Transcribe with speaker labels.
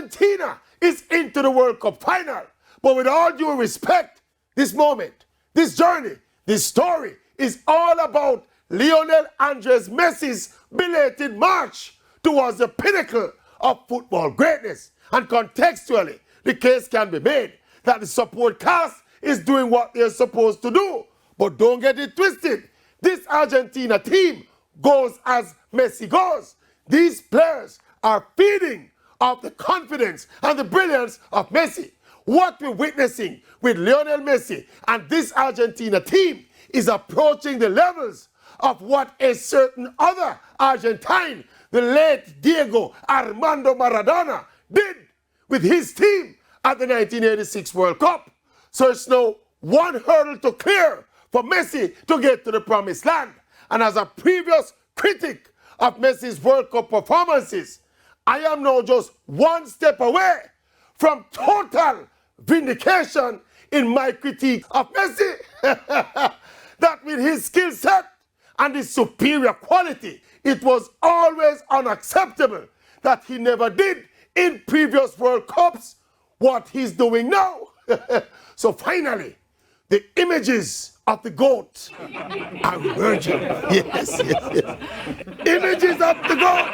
Speaker 1: Argentina is into the World Cup final. But with all due respect, this moment, this journey, this story is all about Lionel Andres Messi's belated march towards the pinnacle of football greatness. And contextually, the case can be made that the support cast is doing what they're supposed to do. But don't get it twisted. This Argentina team goes as Messi goes. These players are feeding off the confidence and the brilliance of Messi. What we're witnessing with Lionel Messi and this Argentina team is approaching the levels of what a certain other Argentine, the late Diego Armando Maradona, did with his team at the 1986 World Cup. So it's now one hurdle to clear for Messi to get to the promised land. And as a previous critic of Messi's World Cup performances, I am now just one step away from total vindication in my critique of Messi. That with his skill set and his superior quality, it was always unacceptable that he never did in previous World Cups what he's doing now. So finally, the images of the GOAT are emerging. Yes. Images of the GOAT.